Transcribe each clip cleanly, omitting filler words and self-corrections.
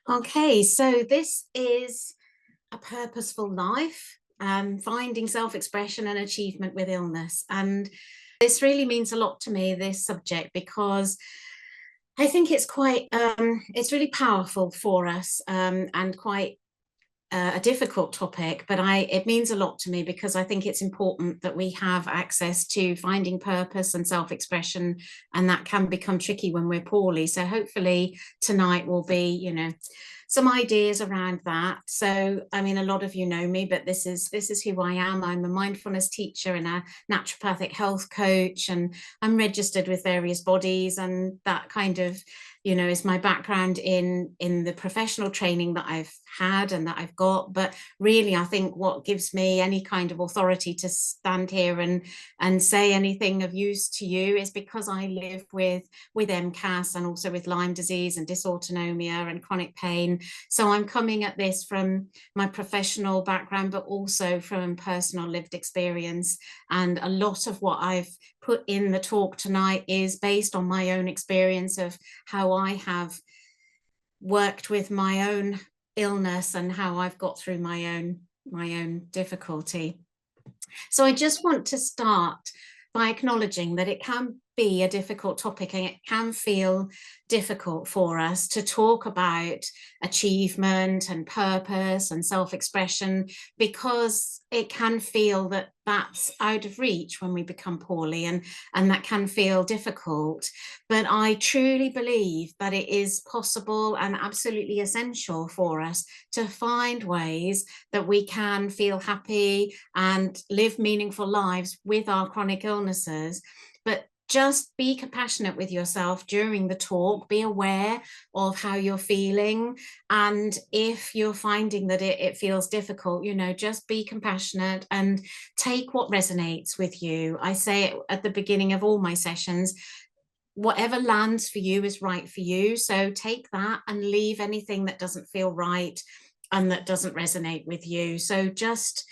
Okay, so this is a purposeful life, finding self-expression and achievement with illness. And this really means a lot to me, this subject, because I think it's really powerful for us, and quite a difficult topic, but it means a lot to me because I think it's important that we have access to finding purpose and self-expression, and that can become tricky when we're poorly. So hopefully tonight will be, some ideas around that. So, I mean, a lot of you know me, but this is who I am. I'm a mindfulness teacher and a naturopathic health coach, and I'm registered with various bodies, and that kind of is my background in the professional training that I've had and that I've got. But really, I think what gives me any kind of authority to stand here and say anything of use to you is because I live with MCAS and also with Lyme disease and dysautonomia and chronic pain. So I'm coming at this from my professional background, but also from personal lived experience. And a lot of what I've put in the talk tonight is based on my own experience of how I have worked with my own illness and how I've got through my own difficulty. So I just want to start by acknowledging that it can be a difficult topic and it can feel difficult for us to talk about achievement and purpose and self-expression, because it can feel that that's out of reach when we become poorly, and that can feel difficult. But I truly believe that it is possible and absolutely essential for us to find ways that we can feel happy and live meaningful lives with our chronic illnesses. But just be compassionate with yourself during the talk. Be aware of how you're feeling. And if you're finding that it feels difficult, just be compassionate and take what resonates with you. I say it at the beginning of all my sessions: whatever lands for you is right for you. So take that and leave anything that doesn't feel right and that doesn't resonate with you. So just,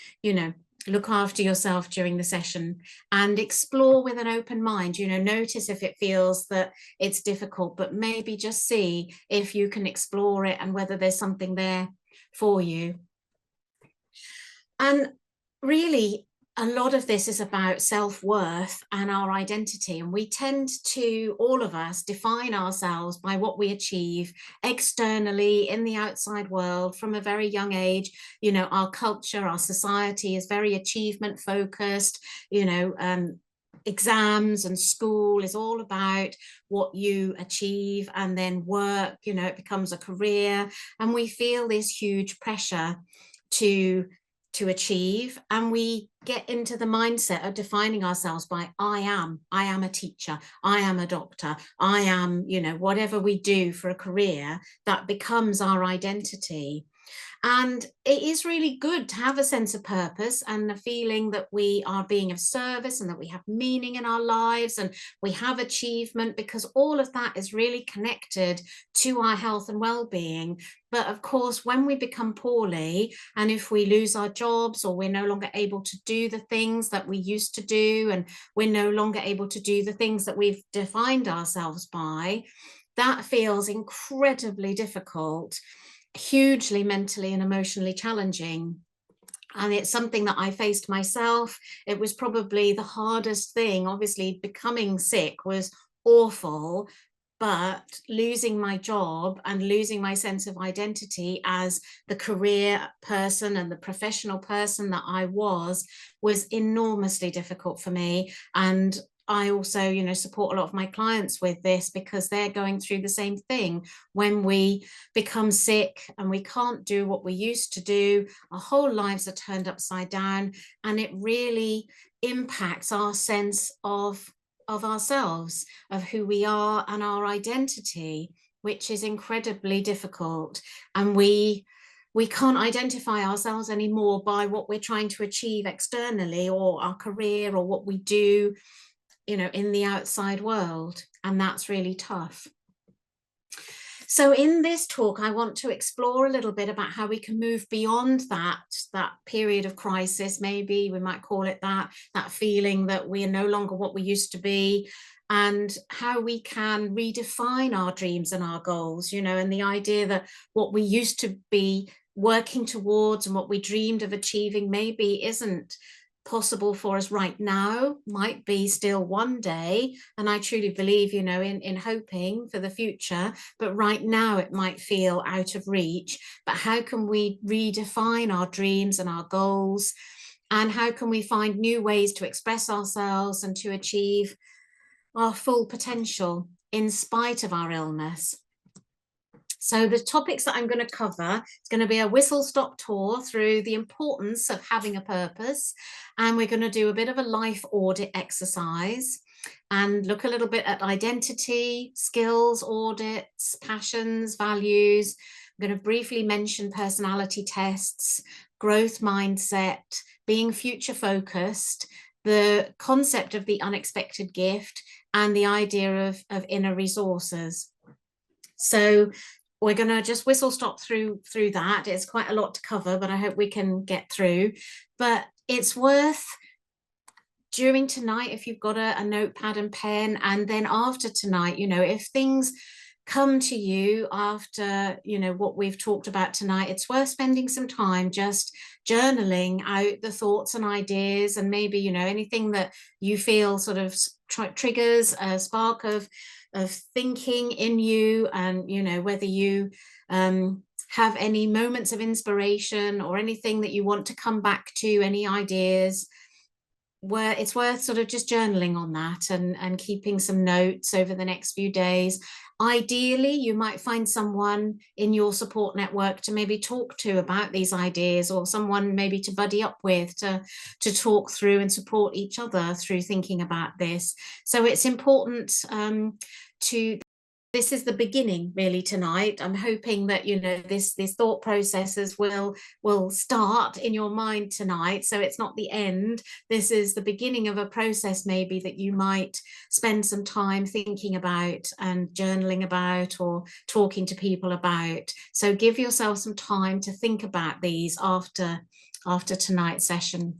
look after yourself during the session and explore with an open mind. Notice if it feels that it's difficult, but maybe just see if you can explore it and whether there's something there for you. And really, a lot of this is about self-worth and our identity. And we tend to, all of us, define ourselves by what we achieve externally in the outside world from a very young age. Our culture, our society is very achievement focused. Exams and school is all about what you achieve, and then work, it becomes a career. And we feel this huge pressure to achieve, and we get into the mindset of defining ourselves by I am a teacher, I am a doctor, I am, whatever we do for a career, that becomes our identity. And it is really good to have a sense of purpose and a feeling that we are being of service and that we have meaning in our lives and we have achievement, because all of that is really connected to our health and well-being. But of course, when we become poorly and if we lose our jobs, or we're no longer able to do the things that we used to do, and we're no longer able to do the things that we've defined ourselves by, that feels incredibly difficult, hugely mentally and emotionally challenging. And it's something that I faced myself. It was probably the hardest thing. Obviously, becoming sick was awful, but losing my job and losing my sense of identity as the career person and the professional person that I was enormously difficult for me. And I also, support a lot of my clients with this because they're going through the same thing. When we become sick and we can't do what we used to do, our whole lives are turned upside down, and it really impacts our sense of ourselves, of who we are and our identity, which is incredibly difficult. And we can't identify ourselves anymore by what we're trying to achieve externally, or our career, or what we do in the outside world. And that's really tough. So in this talk, I want to explore a little bit about how we can move beyond that period of crisis, maybe we might call it that feeling that we are no longer what we used to be, and how we can redefine our dreams and our goals, and the idea that what we used to be working towards and what we dreamed of achieving maybe isn't possible for us right now, might be still one day. And I truly believe, in hoping for the future, but right now it might feel out of reach. But how can we redefine our dreams and our goals? And how can we find new ways to express ourselves and to achieve our full potential in spite of our illness? So the topics that I'm going to cover, it's going to be a whistle-stop tour through the importance of having a purpose. And we're going to do a bit of a life audit exercise and look a little bit at identity, skills audits, passions, values. I'm going to briefly mention personality tests, growth mindset, being future focused, the concept of the unexpected gift, and the idea of inner resources. So we're going to just whistle stop through that. It's quite a lot to cover, but I hope we can get through. But it's worth, during tonight, if you've got a notepad and pen, and then after tonight, if things come to you after what we've talked about tonight, it's worth spending some time just journaling out the thoughts and ideas, and maybe anything that you feel sort of triggers a spark of thinking in you, and whether you have any moments of inspiration or anything that you want to come back to, any ideas, where it's worth sort of just journaling on that and keeping some notes over the next few days. Ideally, you might find someone in your support network to maybe talk to about these ideas, or someone maybe to buddy up with to talk through and support each other through thinking about this. So it's important this is the beginning really tonight. I'm hoping that this thought processes will start in your mind tonight, so it's not the end. This is the beginning of a process maybe that you might spend some time thinking about and journaling about, or talking to people about. So give yourself some time to think about these after tonight's session.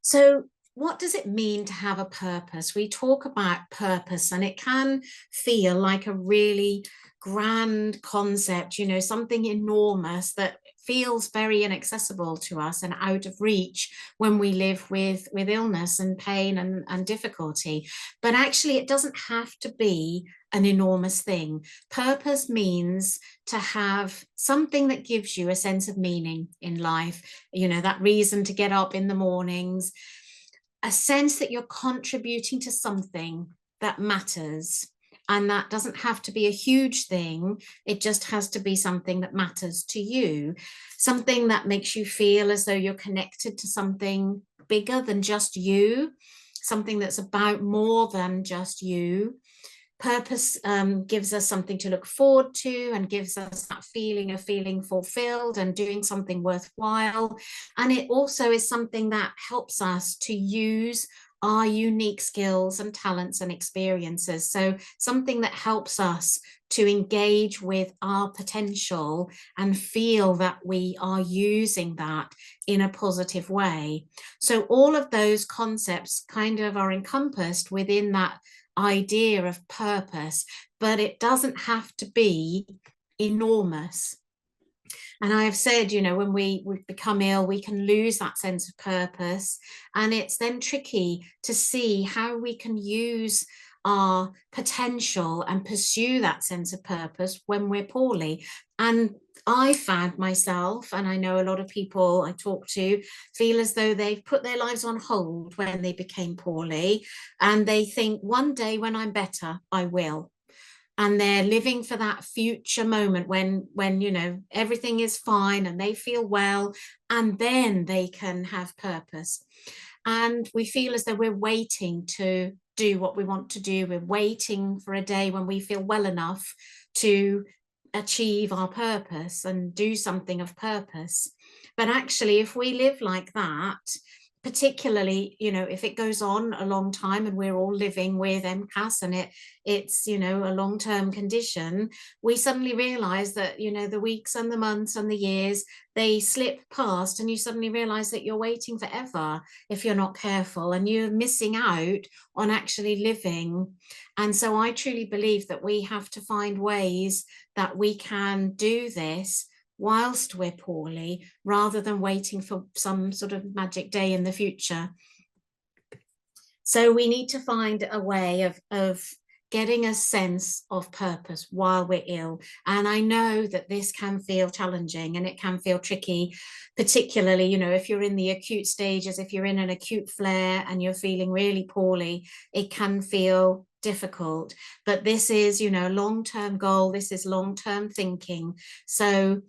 So what does it mean to have a purpose? We talk about purpose, and it can feel like a really grand concept, something enormous that feels very inaccessible to us and out of reach when we live with illness and pain and difficulty. But actually, it doesn't have to be an enormous thing. Purpose means to have something that gives you a sense of meaning in life, that reason to get up in the mornings, a sense that you're contributing to something that matters. And that doesn't have to be a huge thing. It just has to be something that matters to you, something that makes you feel as though you're connected to something bigger than just you, something that's about more than just you. Purpose gives us something to look forward to, and gives us that feeling of feeling fulfilled and doing something worthwhile. And it also is something that helps us to use our unique skills and talents and experiences. So something that helps us to engage with our potential and feel that we are using that in a positive way. So all of those concepts kind of are encompassed within that idea of purpose, but it doesn't have to be enormous. And I have said, when we become ill, we can lose that sense of purpose, and it's then tricky to see how we can use our potential and pursue that sense of purpose when we're poorly. And I found myself, and I know a lot of people I talk to, feel as though they've put their lives on hold when they became poorly, and they think, one day when I'm better, I will. And they're living for that future moment when everything is fine and they feel well, and then they can have purpose. And we feel as though we're waiting to do what we want to do. We're waiting for a day when we feel well enough to achieve our purpose and do something of purpose. But actually, if we live like that, particularly, if it goes on a long time and we're all living with MCAS and it's a long-term condition, we suddenly realize that the weeks and the months and the years, they slip past, and you suddenly realize that you're waiting forever if you're not careful, and you're missing out on actually living. And so I truly believe that we have to find ways that we can do this whilst we're poorly, rather than waiting for some sort of magic day in the future. So we need to find a way of getting a sense of purpose while we're ill. And I know that this can feel challenging and it can feel tricky, particularly, if you're in the acute stages, if you're in an acute flare and you're feeling really poorly, it can feel difficult. But this is, a long-term goal. This is long-term thinking. So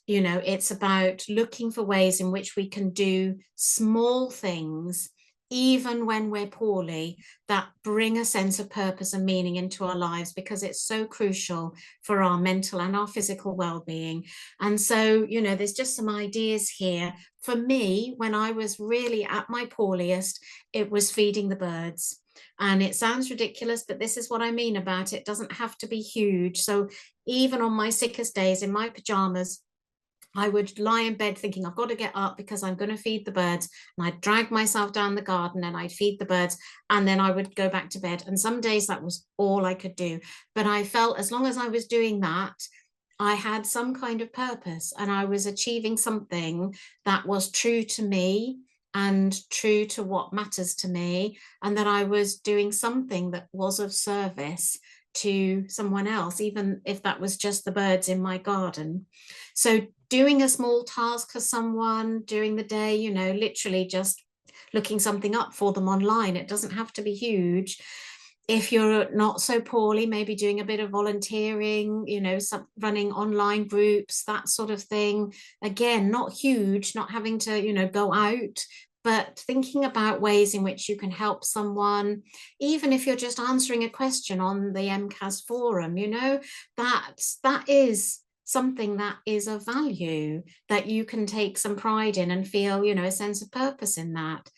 it's about looking for ways in which we can do small things, even when we're poorly, that bring a sense of purpose and meaning into our lives, because it's so crucial for our mental and our physical well-being. And so, there's just some ideas here. For me, when I was really at my poorliest, it was feeding the birds. And it sounds ridiculous, but this is what I mean about it. It doesn't have to be huge. So even on my sickest days, in my pajamas, I would lie in bed thinking, I've got to get up because I'm going to feed the birds. And I'd drag myself down the garden and I'd feed the birds. And then I would go back to bed. And some days that was all I could do. But I felt as long as I was doing that, I had some kind of purpose, and I was achieving something that was true to me and true to what matters to me. And that I was doing something that was of service to someone else, even if that was just the birds in my garden. So doing a small task for someone during the day, literally just looking something up for them online. It doesn't have to be huge. If you're not so poorly, maybe doing a bit of volunteering, running online groups, that sort of thing. Again, not huge, not having to, go out, but thinking about ways in which you can help someone, even if you're just answering a question on the MCAS forum, that is something that is of value, that you can take some pride in and feel, a sense of purpose in that.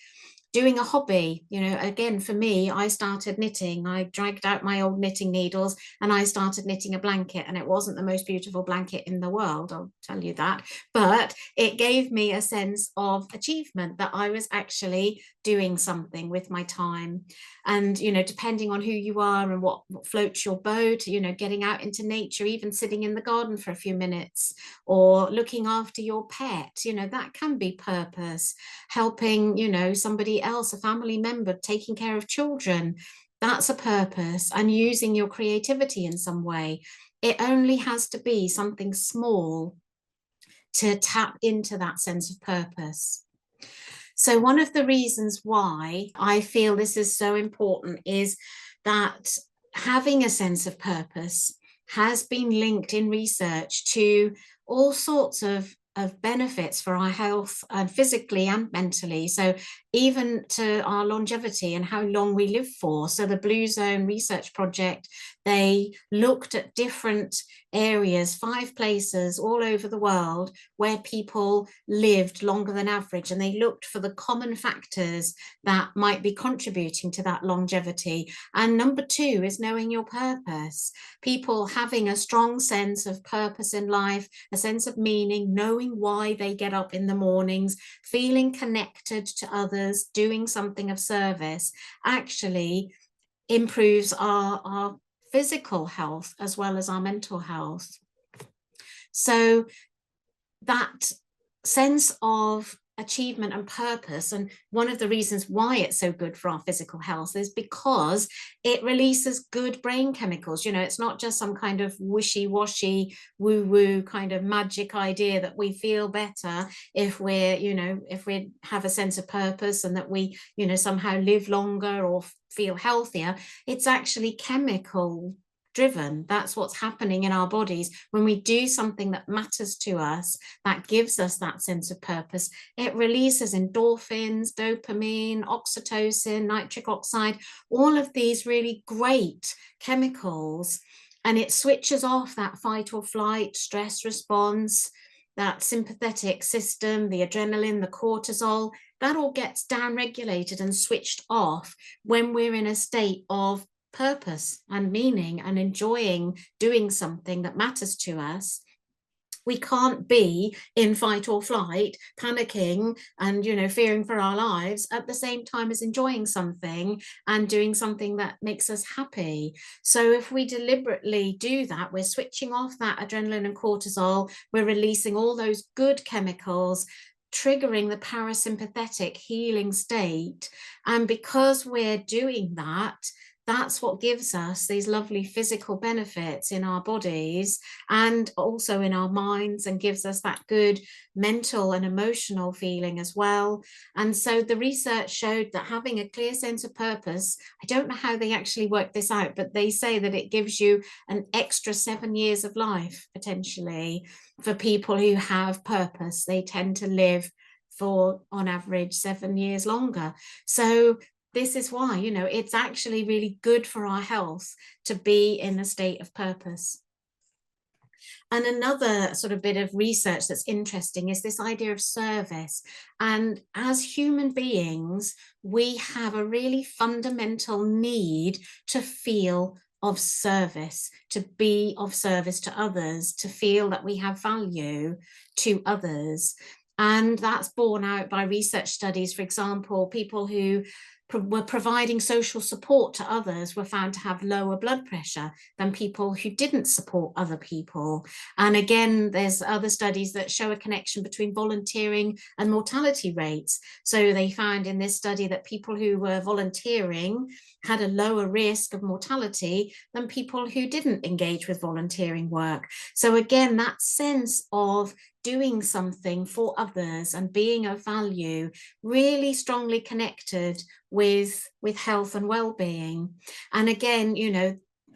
Doing a hobby, again, for me, I started knitting. I dragged out my old knitting needles and I started knitting a blanket, and it wasn't the most beautiful blanket in the world, I'll tell you that, but it gave me a sense of achievement, that I was actually doing something with my time. And depending on who you are and what floats your boat, getting out into nature, even sitting in the garden for a few minutes, or looking after your pet, that can be purpose. Helping somebody else, a family member, taking care of children, that's a purpose. And using your creativity in some way. It only has to be something small to tap into that sense of purpose. So one of the reasons why I feel this is so important is that having a sense of purpose has been linked in research to all sorts of benefits for our health, and physically and mentally. So even to our longevity and how long we live for. So the Blue Zone Research Project, they looked at different areas, 5 places all over the world where people lived longer than average, and they looked for the common factors that might be contributing to that longevity. And number 2 is knowing your purpose. People having a strong sense of purpose in life, a sense of meaning, knowing why they get up in the mornings, feeling connected to others, doing something of service, actually improves our physical health as well as our mental health. So that sense of achievement and purpose, and one of the reasons why it's so good for our physical health is because it releases good brain chemicals. It's not just some kind of wishy-washy woo-woo kind of magic idea that we feel better if we have a sense of purpose, and that we somehow live longer or feel healthier. It's actually chemical driven. That's what's happening in our bodies when we do something that matters to us, that gives us that sense of purpose. It releases endorphins, dopamine, oxytocin, nitric oxide, all of these really great chemicals, and it switches off that fight or flight stress response, that sympathetic system, the adrenaline, the cortisol. that all gets down regulated and switched off when we're in a state of purpose and meaning and enjoying doing something that matters to us. We can't be in fight or flight, panicking and, fearing for our lives at the same time as enjoying something and doing something that makes us happy. So if we deliberately do that, we're switching off that adrenaline and cortisol, we're releasing all those good chemicals, triggering the parasympathetic healing state. And because we're doing that, that's what gives us these lovely physical benefits in our bodies and also in our minds, and gives us that good mental and emotional feeling as well. And so the research showed that having a clear sense of purpose, I don't know how they actually work this out, but they say that it gives you an extra 7 years of life potentially. For people who have purpose, they tend to live for, on average, 7 years longer. So this is why, it's actually really good for our health to be in a state of purpose. And another sort of bit of research that's interesting is this idea of service. And as human beings, we have a really fundamental need to feel of service, to be of service to others, to feel that we have value to others. And that's borne out by research studies. For example, people who were providing social support to others were found to have lower blood pressure than people who didn't support other people. And again, there's other studies that show a connection between volunteering and mortality rates. So they found in this study that people who were volunteering had a lower risk of mortality than people who didn't engage with volunteering work. So again, that sense of doing something for others and being of value really strongly connected with health and well-being. And again,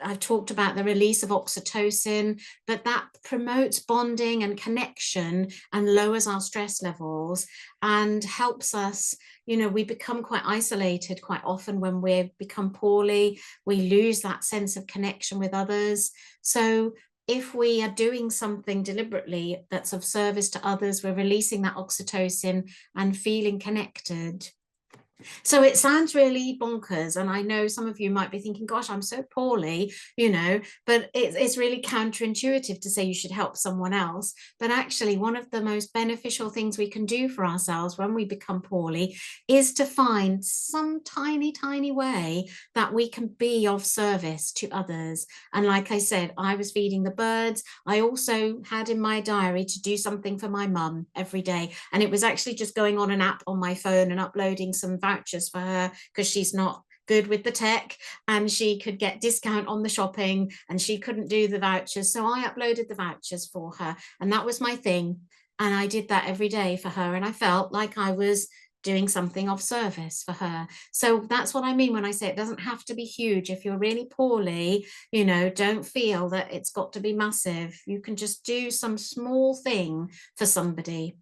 I've talked about the release of oxytocin, but that promotes bonding and connection and lowers our stress levels and helps us. We become quite isolated quite often when we become poorly. We lose that sense of connection with others. So if we are doing something deliberately that's of service to others, we're releasing that oxytocin and feeling connected. So it sounds really bonkers, and I know some of you might be thinking, gosh, I'm so poorly, but it's really counterintuitive to say you should help someone else. But actually, one of the most beneficial things we can do for ourselves when we become poorly is to find some tiny, tiny way that we can be of service to others. And like I said, I was feeding the birds. I also had in my diary to do something for my mum every day. And it was actually just going on an app on my phone and uploading some vouchers for her, because she's not good with the tech and she could get discount on the shopping and she couldn't do the vouchers. So I uploaded the vouchers for her, and that was my thing. And I did that every day for her, and I felt like I was doing something of service for her. So that's what I mean when I say it doesn't have to be huge. If you're really poorly, don't feel that it's got to be massive. You can just do some small thing for somebody.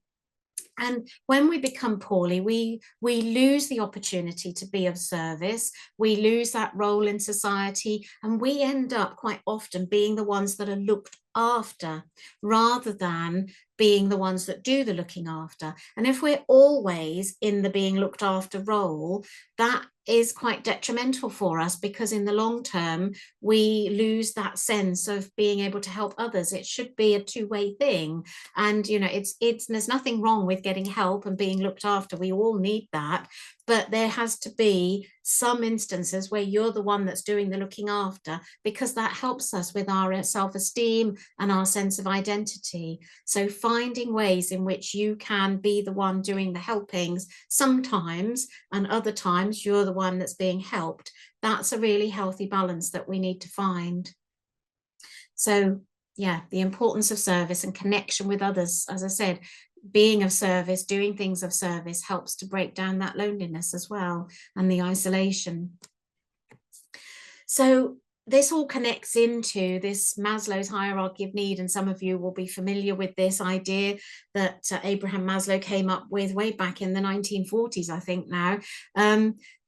And when we become poorly, we lose the opportunity to be of service. We lose that role in society, and we end up quite often being the ones that are looked after rather than being the ones that do the looking after. And if we're always in the being looked after role, that is quite detrimental for us, because in the long term we lose that sense of being able to help others. It should be a two-way thing. And there's nothing wrong with getting help and being looked after. We all need that. But there has to be some instances where you're the one that's doing the looking after, because that helps us with our self-esteem and our sense of identity. So finding ways in which you can be the one doing the helpings sometimes, and other times you're the one that's being helped, that's a really healthy balance that we need to find. So yeah, the importance of service and connection with others, as I said, being of service, doing things of service helps to break down that loneliness as well, and the isolation. So this all connects into this Maslow's hierarchy of need, and some of you will be familiar with this idea that Abraham Maslow came up with way back in the 1940s, I think now,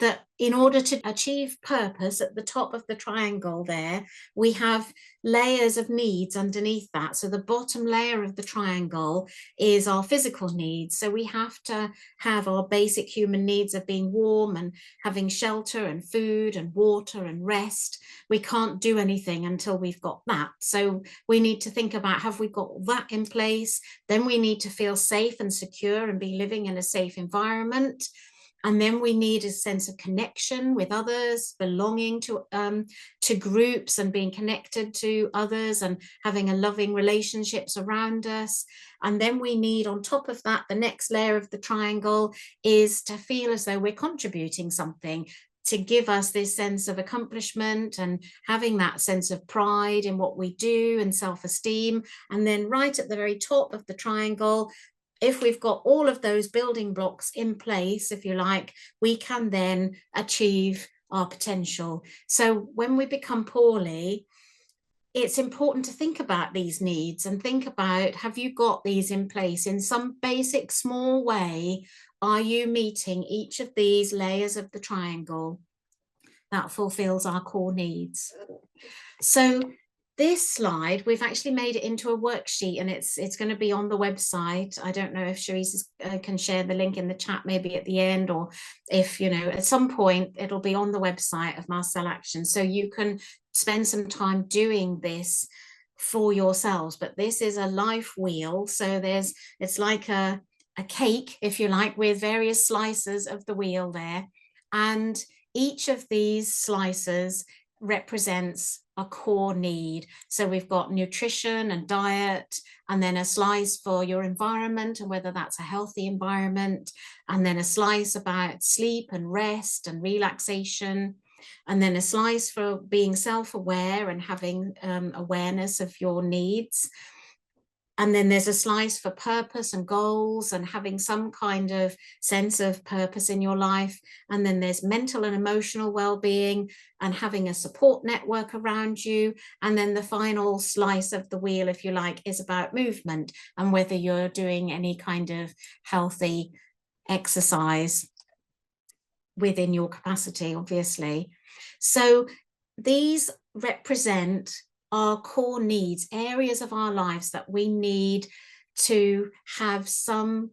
that in order to achieve purpose at the top of the triangle there, we have layers of needs underneath that. So the bottom layer of the triangle is our physical needs. So we have to have our basic human needs of being warm and having shelter and food and water and rest. We can't do anything until we've got that. So we need to think about, have we got that in place? Then we need to feel safe and secure and be living in a safe environment. And then we need a sense of connection with others, belonging to groups and being connected to others and having a loving relationships around us. And then we need, on top of that, the next layer of the triangle is to feel as though we're contributing something, to give us this sense of accomplishment and having that sense of pride in what we do and self-esteem. And then right at the very top of the triangle, if we've got all of those building blocks in place, if you like, we can then achieve our potential. So when we become poorly, it's important to think about these needs and think about, have you got these in place in some basic small way? Are you meeting each of these layers of the triangle that fulfills our core needs? So this slide, we've actually made it into a worksheet, and it's going to be on the website. I don't know if Cherise can share the link in the chat maybe at the end, or if, you know, at some point it'll be on the website of Mast Cell Action, so you can spend some time doing this for yourselves. But this is a life wheel, so it's like a cake, if you like, with various slices of the wheel there, and each of these slices represents a core need. So we've got nutrition and diet, and then a slice for your environment and whether that's a healthy environment, and then a slice about sleep and rest and relaxation, and then a slice for being self-aware and having awareness of your needs. And then there's a slice for purpose and goals and having some kind of sense of purpose in your life. And then there's mental and emotional well-being and having a support network around you. And then the final slice of the wheel, if you like, is about movement and whether you're doing any kind of healthy exercise within your capacity, obviously. So these represent our core needs, areas of our lives that we need to have some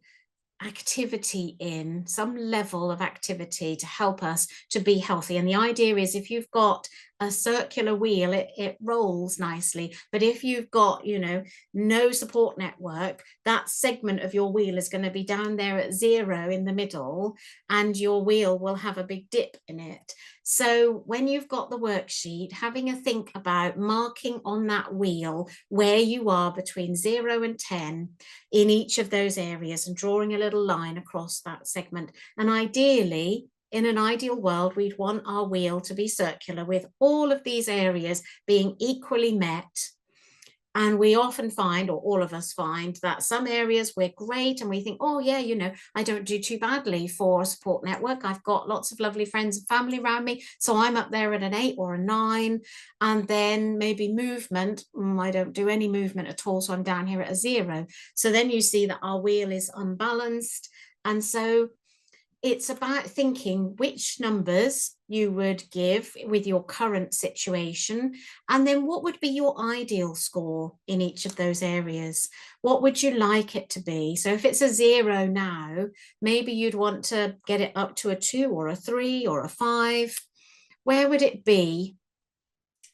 activity in, some level of activity to help us to be healthy. And the idea is, if you've got a circular wheel, it rolls nicely. But if you've got, you know, no support network, that segment of your wheel is going to be down there at 0 in the middle, and your wheel will have a big dip in it. So when you've got the worksheet, having a think about marking on that wheel where you are between 0 and 10 in each of those areas, and drawing a little line across that segment. And ideally, in an ideal world, we'd want our wheel to be circular with all of these areas being equally met. And we often find, or all of us find, that some areas we're great and we think, oh yeah, you know, I don't do too badly for a support network. I've got lots of lovely friends and family around me, so I'm up there at an 8 or a 9. And then maybe movement, I don't do any movement at all, so I'm down here at a 0. So then you see that our wheel is unbalanced. And so it's about thinking which numbers you would give with your current situation, and then what would be your ideal score in each of those areas. What would you like it to be? So if it's a 0 now, maybe you'd want to get it up to a 2 or a 3 or a 5. Where would it be?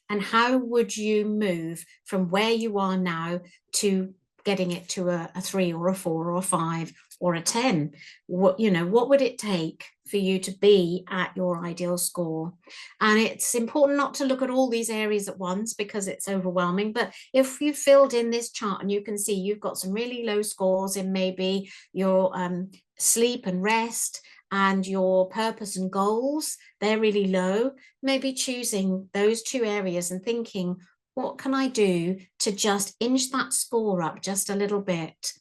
And how would you move from where you are now to getting it to a 3 or a 4 or a 5 or a 10? What, you know, what would it take for you to be at your ideal score? And it's important not to look at all these areas at once because it's overwhelming. But if you filled in this chart and you can see you've got some really low scores in maybe your sleep and rest and your purpose and goals, they're really low, maybe choosing those 2 areas and thinking, what can I do to just inch that score up just a little bit?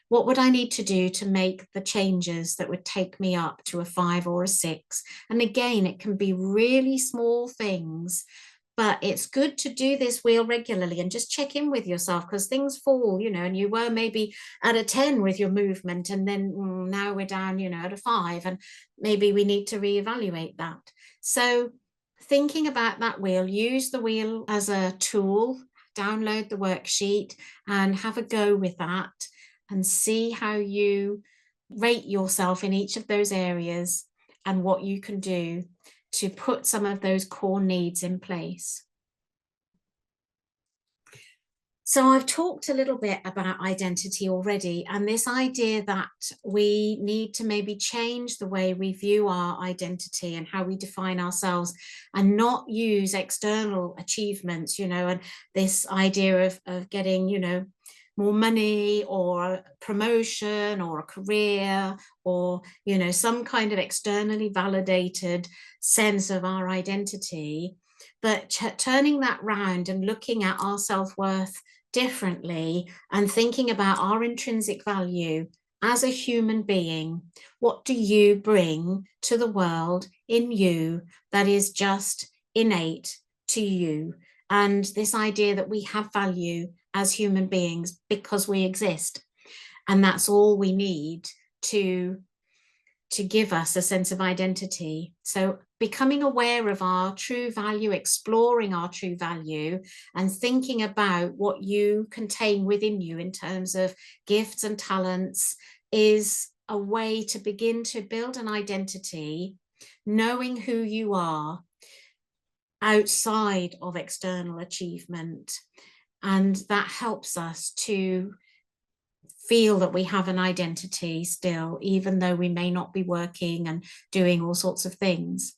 What would I need to do to make the changes that would take me up to a 5 or a 6? And again, it can be really small things, But it's good to do this wheel regularly and just check in with yourself, because things fall, and you were maybe at a 10 with your movement, and then now we're down, at a 5, and maybe we need to reevaluate that. So thinking about that wheel, use the wheel as a tool, download the worksheet and have a go with that and see how you rate yourself in each of those areas and what you can do to put some of those core needs in place. So I've talked a little bit about identity already, and this idea that we need to maybe change the way we view our identity and how we define ourselves, and not use external achievements, and this idea of getting, more money or a promotion or a career, or, some kind of externally validated sense of our identity, but turning that round and looking at our self-worth differently and thinking about our intrinsic value as a human being. What do you bring to the world in you that is just innate to you? And this idea that we have value as human beings because we exist, and that's all we need to give us a sense of identity. So becoming aware of our true value, exploring our true value, and thinking about what you contain within you in terms of gifts and talents is a way to begin to build an identity, knowing who you are outside of external achievement. And that helps us to feel that we have an identity still, even though we may not be working and doing all sorts of things.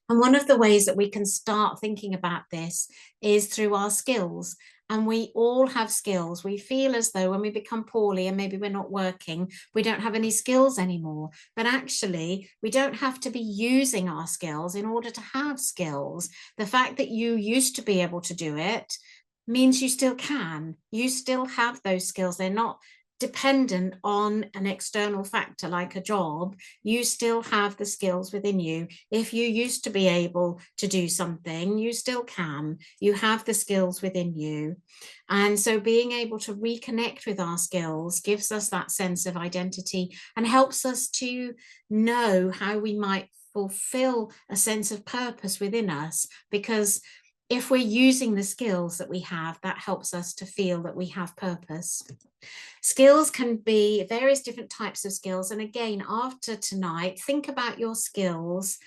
And one of the ways that we can start thinking about this is through our skills. And we all have skills. We feel as though when we become poorly and maybe we're not working, we don't have any skills anymore. But actually, we don't have to be using our skills in order to have skills. The fact that you used to be able to do it means you still can. You still have those skills. They're not dependent on an external factor like a job. You still have the skills within you. If you used to be able to do something, you still can. You have the skills within you. And so being able to reconnect with our skills gives us that sense of identity and helps us to know how we might fulfill a sense of purpose within us, because if we're using the skills that we have, that helps us to feel that we have purpose. Skills can be various different types of skills. And again, after tonight, think about your skills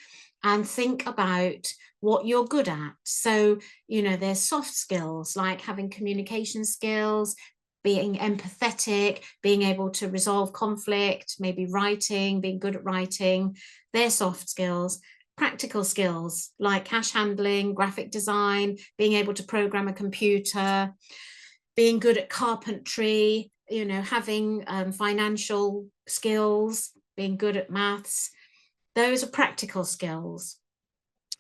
and think about what you're good at. So, there's soft skills like having communication skills, being empathetic, being able to resolve conflict, maybe writing, being good at writing. They're soft skills. Practical skills like cash handling, graphic design, being able to program a computer, being good at carpentry, having financial skills, being good at maths. Those are practical skills.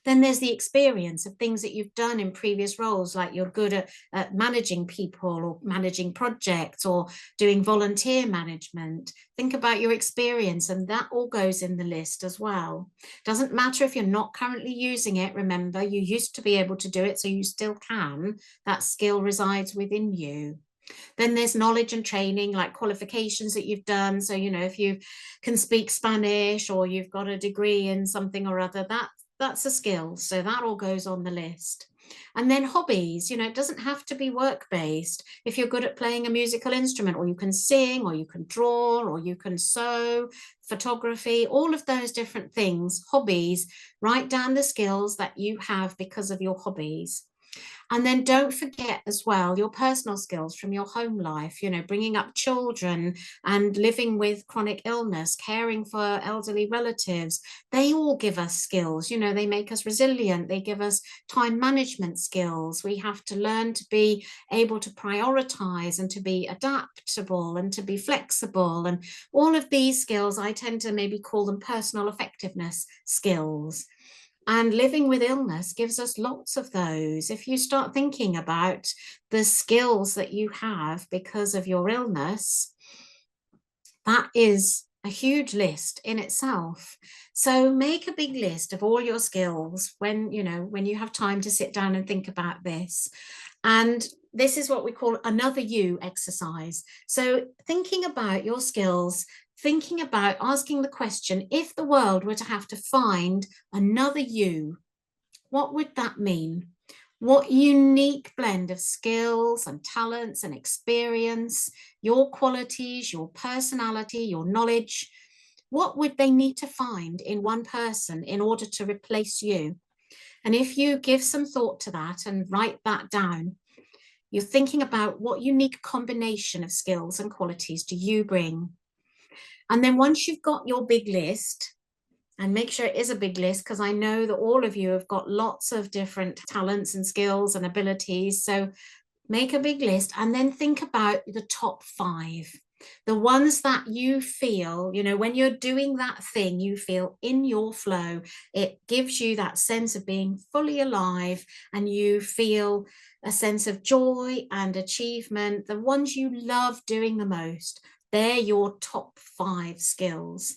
Then there's the experience of things that you've done in previous roles, like you're good at managing people or managing projects or doing volunteer management. Think about your experience, and that all goes in the list as well. Doesn't matter if you're not currently using it. Remember, you used to be able to do it, so you still can. That skill resides within you. Then there's knowledge and training, like qualifications that you've done. So, if you can speak Spanish or you've got a degree in something or other, that's a skill. So that all goes on the list. And then hobbies, it doesn't have to be work-based. If you're good at playing a musical instrument, or you can sing, or you can draw, or you can sew, photography, all of those different things, hobbies, write down the skills that you have because of your hobbies. And then don't forget as well your personal skills from your home life, bringing up children and living with chronic illness, caring for elderly relatives. They all give us skills, they make us resilient. They give us time management skills. We have to learn to be able to prioritize and to be adaptable and to be flexible. And all of these skills, I tend to maybe call them personal effectiveness skills. And living with illness gives us lots of those. If you start thinking about the skills that you have because of your illness, that is a huge list in itself. So make a big list of all your skills when, when you have time to sit down and think about this. And this is what we call another you exercise. So thinking about your skills, thinking about asking the question, if the world were to have to find another you, what would that mean? What unique blend of skills and talents and experience, your qualities, your personality, your knowledge, what would they need to find in one person in order to replace you? And if you give some thought to that and write that down, you're thinking about what unique combination of skills and qualities do you bring? And then once you've got your big list, and make sure it is a big list, because I know that all of you have got lots of different talents and skills and abilities. So make a big list and then think about the top 5, the ones that you feel, when you're doing that thing, you feel in your flow. It gives you that sense of being fully alive and you feel a sense of joy and achievement. The ones you love doing the most, they're your top 5 skills.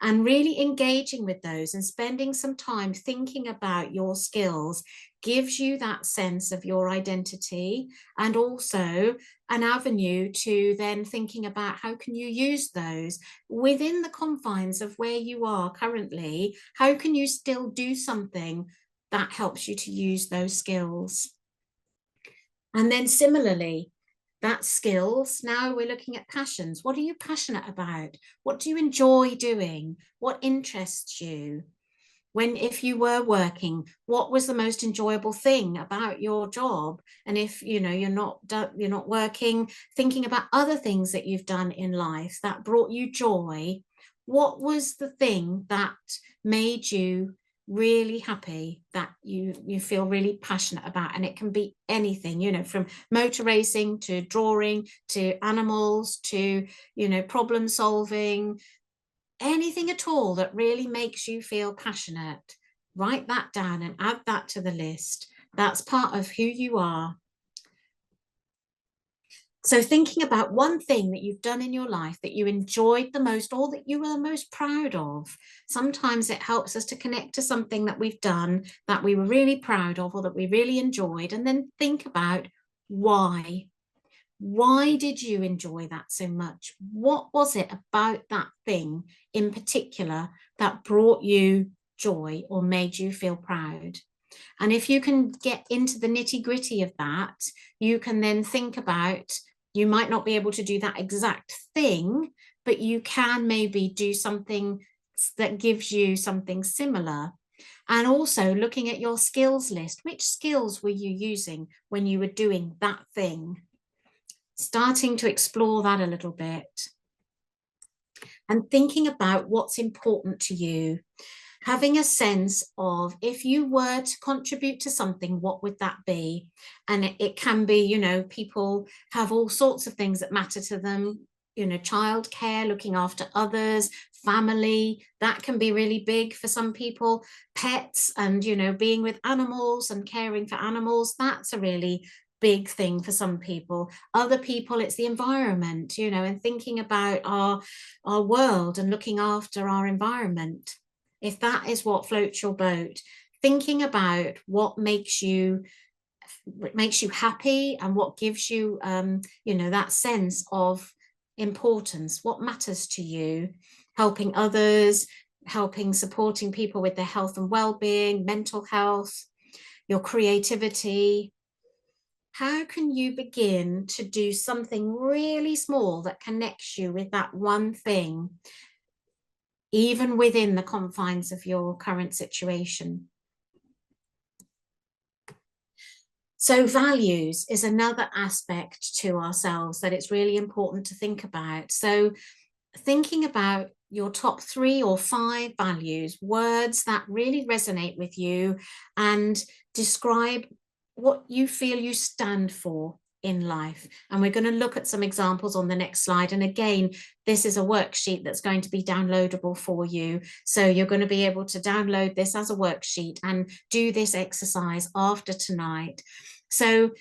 And really engaging with those and spending some time thinking about your skills gives you that sense of your identity, and also an avenue to then thinking about how can you use those within the confines of where you are currently. How can you still do something that helps you to use those skills? And then similarly, that's skills. Now we're looking at passions. What are you passionate about? What do you enjoy doing? What interests you? If you were working, what was the most enjoyable thing about your job? And if you're not working, thinking about other things that you've done in life that brought you joy. What was the thing that made you really happy, that you feel really passionate about? And it can be anything, from motor racing to drawing to animals to problem solving, anything at all that really makes you feel passionate. Write that down and add that to the list. That's part of who you are. So thinking about one thing that you've done in your life that you enjoyed the most or that you were the most proud of. Sometimes it helps us to connect to something that we've done that we were really proud of or that we really enjoyed, and then think about why. Why did you enjoy that so much? What was it about that thing in particular that brought you joy or made you feel proud? And if you can get into the nitty-gritty of that, you can then think about, you might not be able to do that exact thing, but you can maybe do something that gives you something similar. And also looking at your skills list. Which skills were you using when you were doing that thing? Starting to explore that a little bit. And thinking about what's important to you. Having a sense of, if you were to contribute to something, what would that be? And it can be, people have all sorts of things that matter to them, childcare, looking after others, family, that can be really big for some people. Pets and, being with animals and caring for animals, that's a really big thing for some people. Other people, it's the environment, and thinking about our world and looking after our environment. If that is what floats your boat, thinking about what makes you happy and what gives you, that sense of importance, what matters to you, helping others, supporting people with their health and well-being, mental health, your creativity. How can you begin to do something really small that connects you with that one thing, even within the confines of your current situation? So values is another aspect to ourselves that it's really important to think about. So thinking about your top 3 or 5 values, words that really resonate with you, and describe what you feel you stand for in life. And we're going to look at some examples on the next slide. And again, this is a worksheet that's going to be downloadable for you. So you're going to be able to download this as a worksheet and do this exercise after tonight. So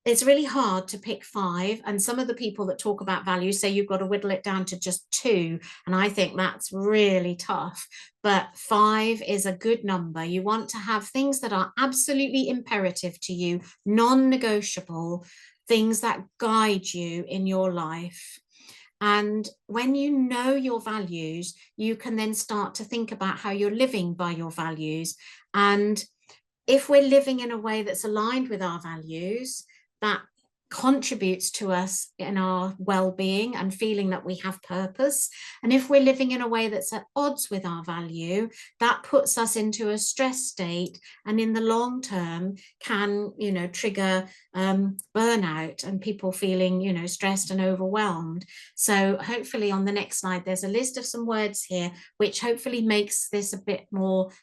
It's really hard to pick 5, and some of the people that talk about values say you've got to whittle it down to just 2, and I think that's really tough. But 5 is a good number. You want to have things that are absolutely imperative to you, non-negotiable, things that guide you in your life. And when you know your values, you can then start to think about how you're living by your values. And if we're living in a way that's aligned with our values, that contributes to us in our well-being and feeling that we have purpose. And if we're living in a way that's at odds with our value, that puts us into a stress state, and in the long term can, trigger burnout and people feeling, stressed and overwhelmed. So hopefully on the next slide, there's a list of some words here, which hopefully makes this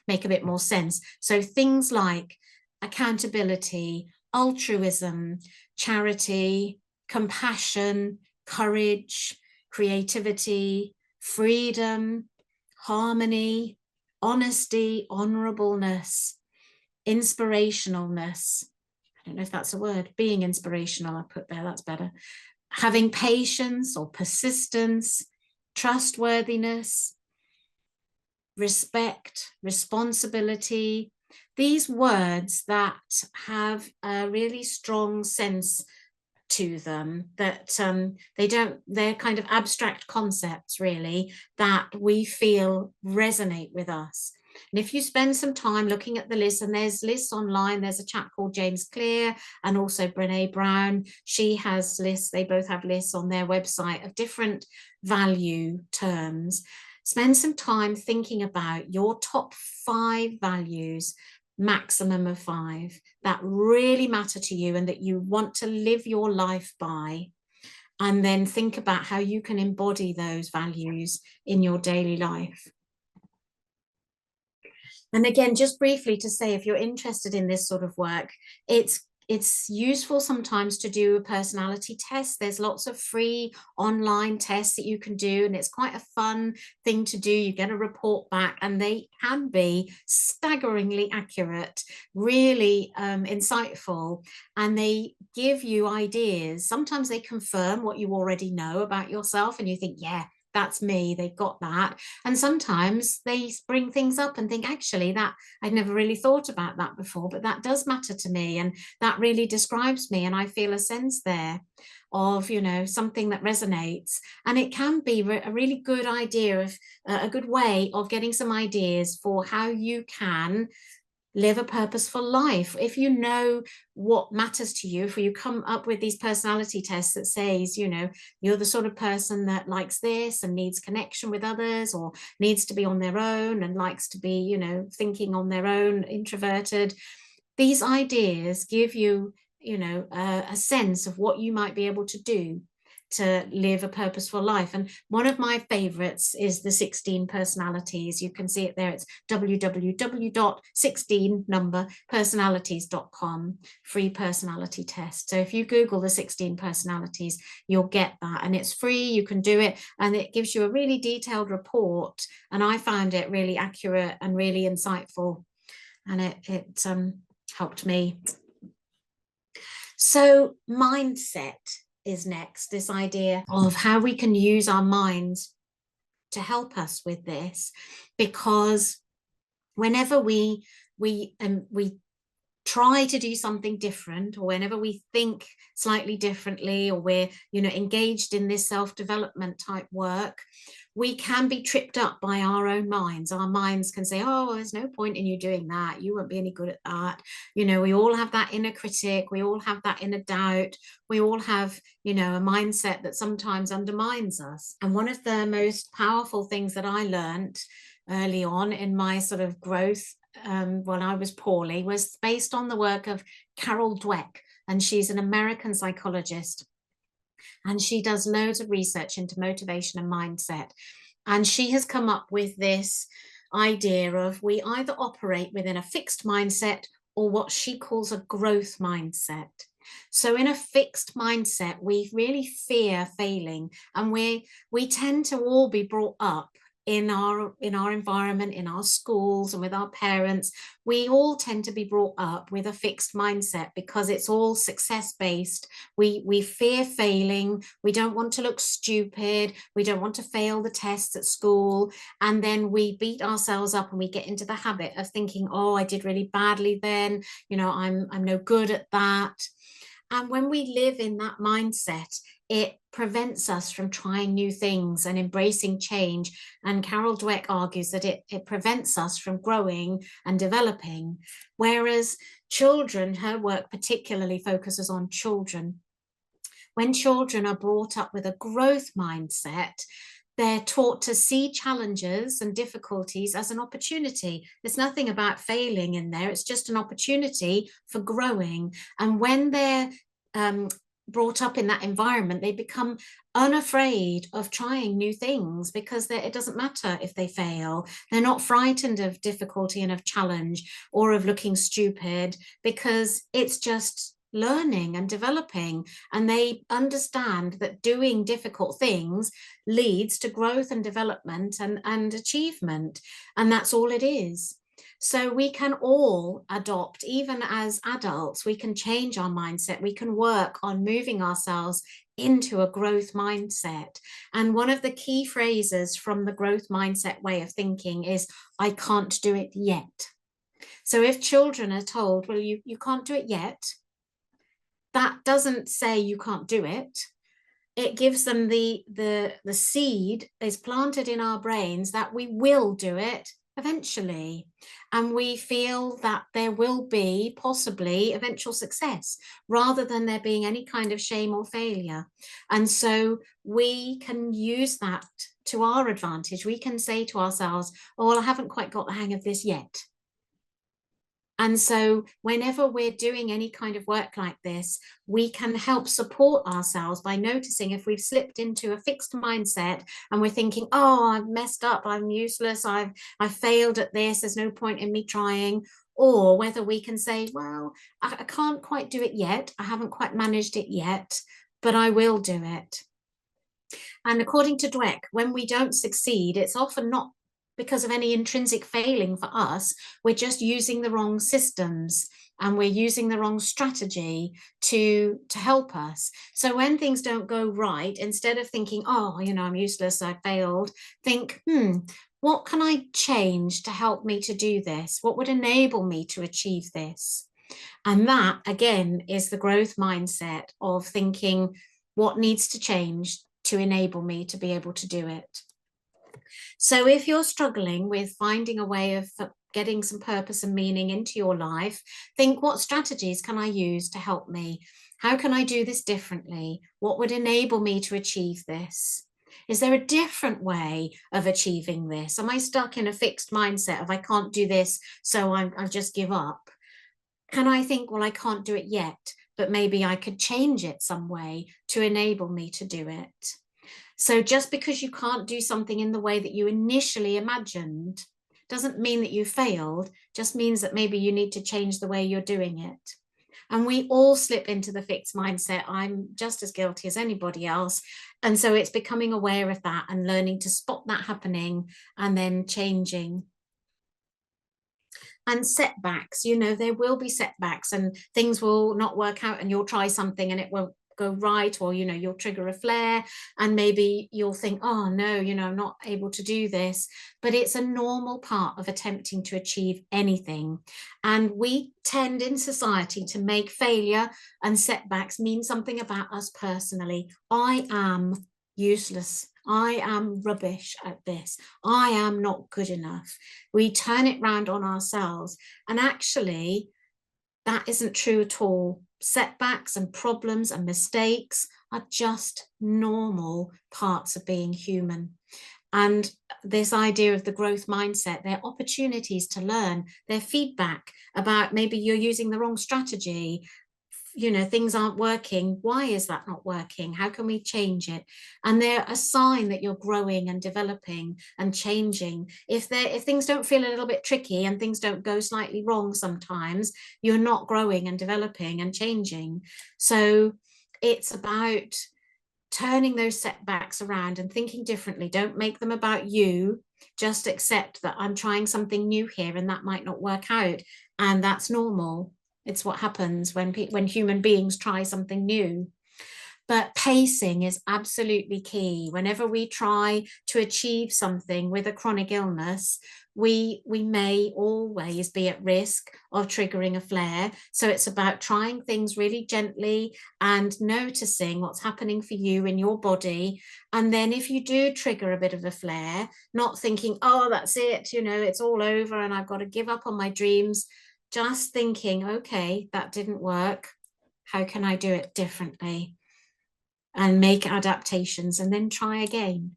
make a bit more sense. So things like accountability, altruism, charity, compassion, courage, creativity, freedom, harmony, honesty, honorableness, inspirationalness. I don't know if that's a word. Being inspirational, I put there, that's better. Having patience or persistence, trustworthiness, respect, responsibility. These words that have a really strong sense to them, that they're kind of abstract concepts really that we feel resonate with us. And if you spend some time looking at the list, and there's lists online, there's a chap called James Clear and also Brene Brown. She has lists, they both have lists on their website of different value terms. Spend some time thinking about your top 5 values, maximum of 5, that really matter to you and that you want to live your life by. And then think about how you can embody those values in your daily life. And again, just briefly to say, if you're interested in this sort of work, it's useful sometimes to do a personality test. There's lots of free online tests that you can do, and it's quite a fun thing to do. You get a report back, and they can be staggeringly accurate, really insightful, and they give you ideas. Sometimes they confirm what you already know about yourself, and you think, yeah, that's me, they got that. And sometimes they bring things up and think, actually, that I'd never really thought about that before, but that does matter to me, and that really describes me, and I feel a sense there of something that resonates. And it can be a really good idea of a good way of getting some ideas for how you can live a purposeful life. If you know what matters to you, if you come up with these personality tests that says, you're the sort of person that likes this and needs connection with others, or needs to be on their own and likes to be, thinking on their own, introverted. These ideas give you, a sense of what you might be able to do to live a purposeful life. And one of my favorites is the 16 personalities. You can see it there. It's www.16personalities.com, free personality test. So if you Google the 16 personalities, you'll get that, and it's free. You can do it, and it gives you a really detailed report. And I found it really accurate and really insightful, and it helped me. So mindset is next, this idea of how we can use our minds to help us with this, because whenever we try to do something different, or whenever we think slightly differently, or we're engaged in this self-development type work, we can be tripped up by our own minds. Our minds can say, oh, there's no point in you doing that, you won't be any good at that. We all have that inner critic, we all have that inner doubt, we all have a mindset that sometimes undermines us. And one of the most powerful things that I learned early on in my sort of growth when I was poorly was based on the work of Carol Dweck, and she's an American psychologist, and she does loads of research into motivation and mindset. And she has come up with this idea of we either operate within a fixed mindset or what she calls a growth mindset. So in a fixed mindset, we really fear failing, and we tend to all be brought up in our environment, in our schools, and with our parents, we all tend to be brought up with a fixed mindset because it's all success based. We fear failing. We don't want to look stupid. We don't want to fail the tests at school. And then we beat ourselves up and we get into the habit of thinking, oh, I did really badly then, I'm no good at that. And when we live in that mindset, it prevents us from trying new things and embracing change. And Carol Dweck argues that it prevents us from growing and developing. Whereas children, her work particularly focuses on children. When children are brought up with a growth mindset, they're taught to see challenges and difficulties as an opportunity. There's nothing about failing in there. It's just an opportunity for growing. And when they're brought up in that environment, they become unafraid of trying new things because it doesn't matter if they fail. They're not frightened of difficulty and of challenge or of looking stupid because it's just learning and developing, and they understand that doing difficult things leads to growth and development and achievement, and that's all it is. So we can all adopt, even as adults, we can change our mindset. We can work on moving ourselves into a growth mindset. And one of the key phrases from the growth mindset way of thinking is, I can't do it yet. So if children are told, well, you can't do it yet, that doesn't say you can't do it. It gives them the seed is planted in our brains that we will do it eventually. And we feel that there will be possibly eventual success rather than there being any kind of shame or failure. And so we can use that to our advantage. We can say to ourselves, oh, well, I haven't quite got the hang of this yet. And so whenever we're doing any kind of work like this, we can help support ourselves by noticing if we've slipped into a fixed mindset and we're thinking, oh, I've messed up, I'm useless, I've failed at this, there's no point in me trying. Or whether we can say, well, I can't quite do it yet, I haven't quite managed it yet, but I will do it. And according to Dweck, when we don't succeed, it's often not because of any intrinsic failing for us. We're just using the wrong systems and we're using the wrong strategy to help us. So when things don't go right, instead of thinking, oh, I'm useless, I failed, think, what can I change to help me to do this? What would enable me to achieve this? And that, again, is the growth mindset of thinking, what needs to change to enable me to be able to do it? So if you're struggling with finding a way of getting some purpose and meaning into your life, think, what strategies can I use to help me? How can I do this differently? What would enable me to achieve this? Is there a different way of achieving this? Am I stuck in a fixed mindset of I can't do this, so I just give up? Can I think, well, I can't do it yet, but maybe I could change it some way to enable me to do it? So just because you can't do something in the way that you initially imagined doesn't mean that you failed, just means that maybe you need to change the way you're doing it. And we all slip into the fixed mindset. I'm just as guilty as anybody else. And so it's becoming aware of that and learning to spot that happening and then changing. And setbacks, there will be setbacks and things will not work out, and you'll try something and it won't go right, or you'll trigger a flare and maybe you'll think, oh no, I'm not able to do this. But it's a normal part of attempting to achieve anything. And we tend in society to make failure and setbacks mean something about us personally. I am useless, I am rubbish at this, I am not good enough. We turn it round on ourselves, and actually that isn't true at all. Setbacks and problems and mistakes are just normal parts of being human. And this idea of the growth mindset, they're opportunities to learn, they're feedback about maybe you're using the wrong strategy, things aren't working. Why is that not working? How can we change it? And they're a sign that you're growing and developing and changing. If things don't feel a little bit tricky and things don't go slightly wrong sometimes, you're not growing and developing and changing. So it's about turning those setbacks around and thinking differently. Don't make them about you. Just accept that I'm trying something new here and that might not work out. And that's normal. It's what happens when human beings try something new. But pacing is absolutely key. Whenever we try to achieve something with a chronic illness, we may always be at risk of triggering a flare. So it's about trying things really gently and noticing what's happening for you in your body. And then if you do trigger a bit of a flare, not thinking, oh, that's it, it's all over and I've got to give up on my dreams. Just thinking, okay, that didn't work. How can I do it differently? And make adaptations and then try again.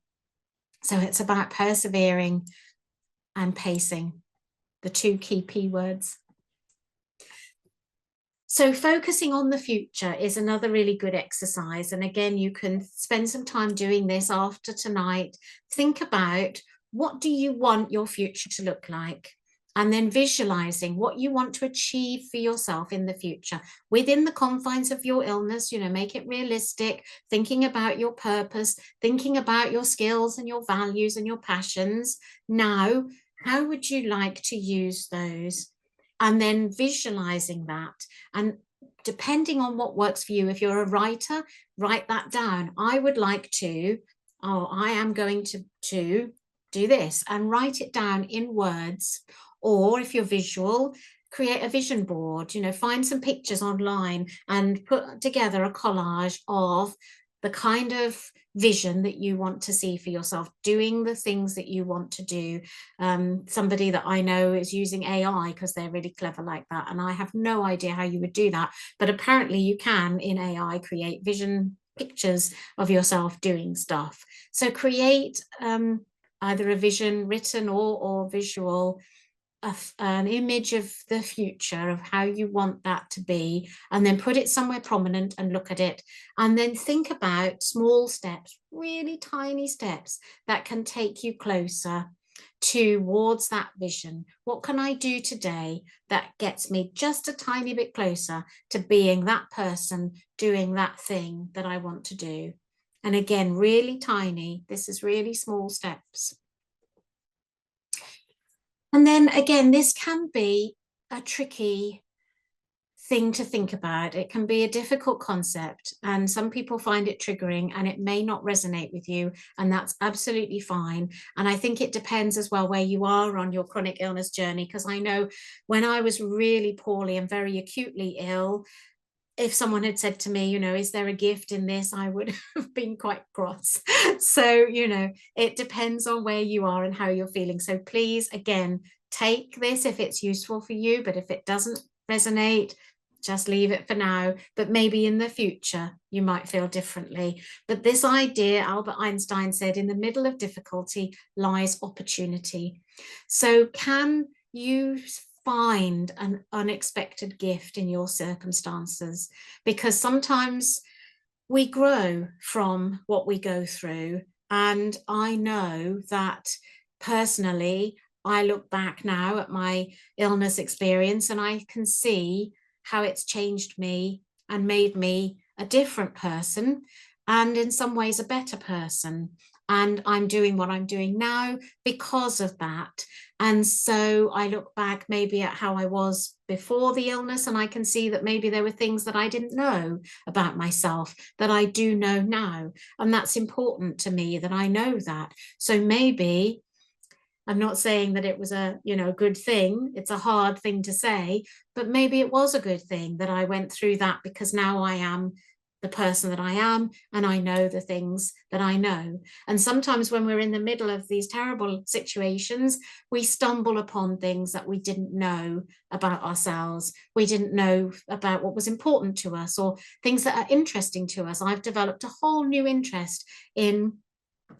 So it's about persevering and pacing, the two key P words. So focusing on the future is another really good exercise. And again, you can spend some time doing this after tonight. Think about, what do you want your future to look like? And then visualizing what you want to achieve for yourself in the future within the confines of your illness. Make it realistic, thinking about your purpose, thinking about your skills and your values and your passions. Now, how would you like to use those? And then visualizing that. And depending on what works for you, if you're a writer, write that down. I would like to, I am going to do this, and write it down in words. Or if you're visual, create a vision board, find some pictures online and put together a collage of the kind of vision that you want to see for yourself, doing the things that you want to do. Somebody that I know is using AI because they're really clever like that. And I have no idea how you would do that. But apparently you can, in AI, create vision pictures of yourself doing stuff. So create either a vision, written or visual, an image of the future, of how you want that to be, and then put it somewhere prominent and look at it, and then think about small steps, really tiny steps that can take you closer towards that vision. What can I do today that gets me just a tiny bit closer to being that person doing that thing that I want to do? And again, really tiny. This is really small steps. And then again, this can be a tricky thing to think about. It can be a difficult concept, and some people find it triggering and it may not resonate with you, and that's absolutely fine. And I think it depends as well where you are on your chronic illness journey, because I know when I was really poorly and very acutely ill, if someone had said to me, is there a gift in this, I would have been quite cross. So, it depends on where you are and how you're feeling. So please, again, take this if it's useful for you, but if it doesn't resonate, just leave it for now. But maybe in the future, you might feel differently. But this idea, Albert Einstein said, in the middle of difficulty lies opportunity. So can you find an unexpected gift in your circumstances? Because sometimes we grow from what we go through. And I know that personally, I look back now at my illness experience and I can see how it's changed me and made me a different person, and in some ways a better person. And I'm doing what I'm doing now because of that. And so I look back maybe at how I was before the illness, and I can see that maybe there were things that I didn't know about myself that I do know now. And that's important to me, that I know that. So maybe, I'm not saying that it was a good thing. It's a hard thing to say, but maybe it was a good thing that I went through that, because now I am the person that I am, and I know the things that I know. And sometimes when we're in the middle of these terrible situations, we stumble upon things that we didn't know about ourselves. We didn't know about what was important to us, or things that are interesting to us. I've developed a whole new interest in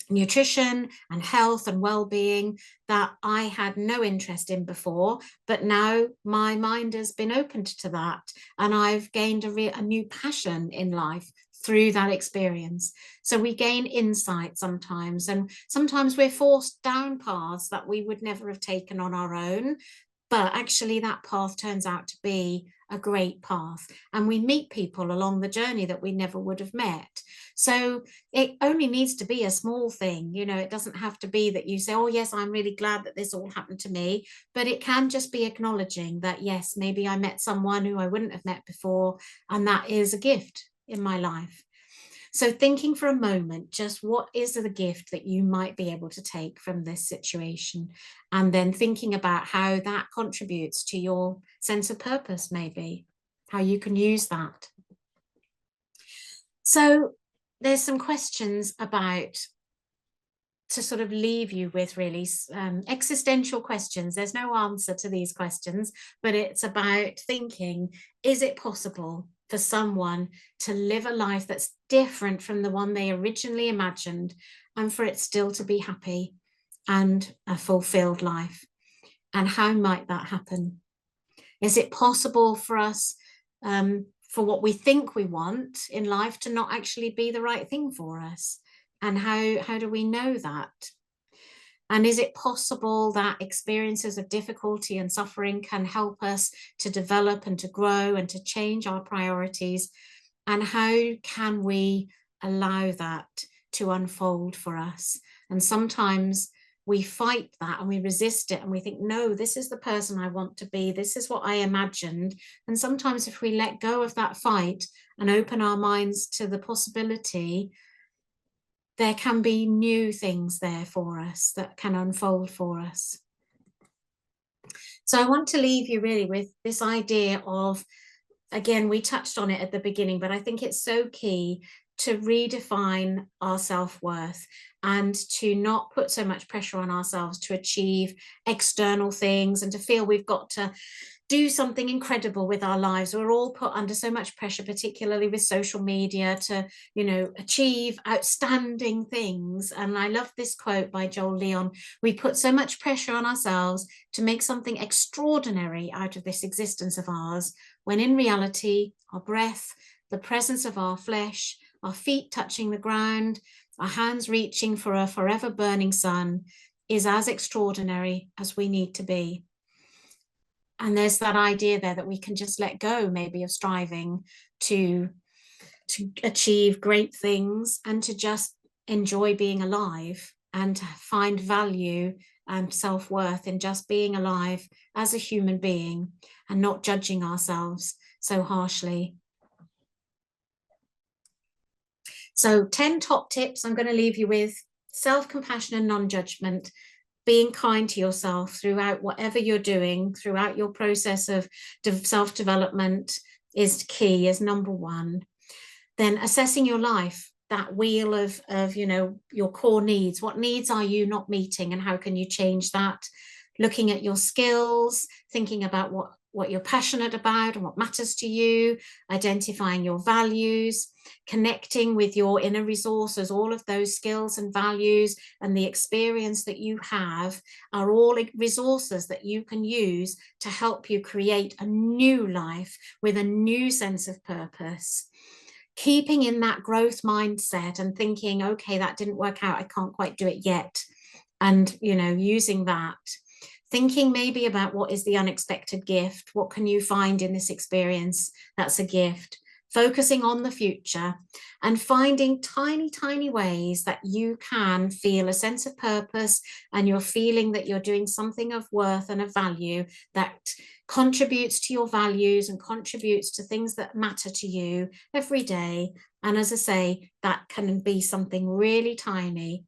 nutrition and health and well-being that I had no interest in before, but now my mind has been opened to that, and I've gained a new passion in life through that experience. So we gain insight sometimes, and sometimes we're forced down paths that we would never have taken on our own, but actually that path turns out to be a great path, and we meet people along the journey that we never would have met. So it only needs to be a small thing. It doesn't have to be that you say, oh, yes, I'm really glad that this all happened to me. But it can just be acknowledging that, yes, maybe I met someone who I wouldn't have met before, and that is a gift in my life. So thinking for a moment, just what is the gift that you might be able to take from this situation? And then thinking about how that contributes to your sense of purpose, maybe, how you can use that. So there's some questions to sort of leave you with, really existential questions. There's no answer to these questions, but it's about thinking, is it possible for someone to live a life that's different from the one they originally imagined, and for it still to be happy and a fulfilled life? And how might that happen? Is it possible for us, for what we think we want in life, to not actually be the right thing for us? And how do we know that? And is it possible that experiences of difficulty and suffering can help us to develop and to grow and to change our priorities? And how can we allow that to unfold for us? And sometimes we fight that and we resist it and we think, no, this is the person I want to be. This is what I imagined. And sometimes if we let go of that fight and open our minds to the possibility, there can be new things there for us that can unfold for us. So I want to leave you really with this idea of, again, we touched on it at the beginning, but I think it's so key to redefine our self-worth and to not put so much pressure on ourselves to achieve external things and to feel we've got to do something incredible with our lives. We're all put under so much pressure, particularly with social media, to, achieve outstanding things. And I love this quote by Joel Leon: we put so much pressure on ourselves to make something extraordinary out of this existence of ours, when in reality, our breath, the presence of our flesh, our feet touching the ground, our hands reaching for a forever burning sun, is as extraordinary as we need to be. And there's that idea there that we can just let go, maybe, of striving to achieve great things and to just enjoy being alive and to find value and self-worth in just being alive as a human being and not judging ourselves so harshly. So 10 top tips I'm going to leave you with: self-compassion and non-judgment, being kind to yourself throughout whatever you're doing, throughout your process of self-development is key, is number one. Then assessing your life, that wheel of your core needs. What needs are you not meeting and how can you change that? Looking at your skills, thinking about what you're passionate about and what matters to you, identifying your values, connecting with your inner resources. All of those skills and values and the experience that you have are all resources that you can use to help you create a new life with a new sense of purpose. Keeping in that growth mindset and thinking, okay, that didn't work out, I can't quite do it yet. And, using that. Thinking maybe about what is the unexpected gift? What can you find in this experience that's a gift? Focusing on the future and finding tiny, tiny ways that you can feel a sense of purpose and you're feeling that you're doing something of worth and of value that contributes to your values and contributes to things that matter to you every day. And as I say, that can be something really tiny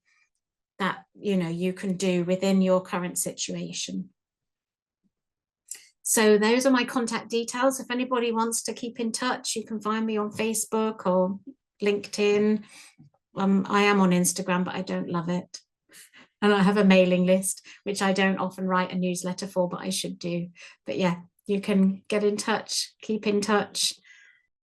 that you can do within your current situation. So those are my contact details. If anybody wants to keep in touch, you can find me on Facebook or LinkedIn. I am on Instagram, but I don't love it. And I have a mailing list, which I don't often write a newsletter for, but I should do. But yeah, you can get in touch, keep in touch.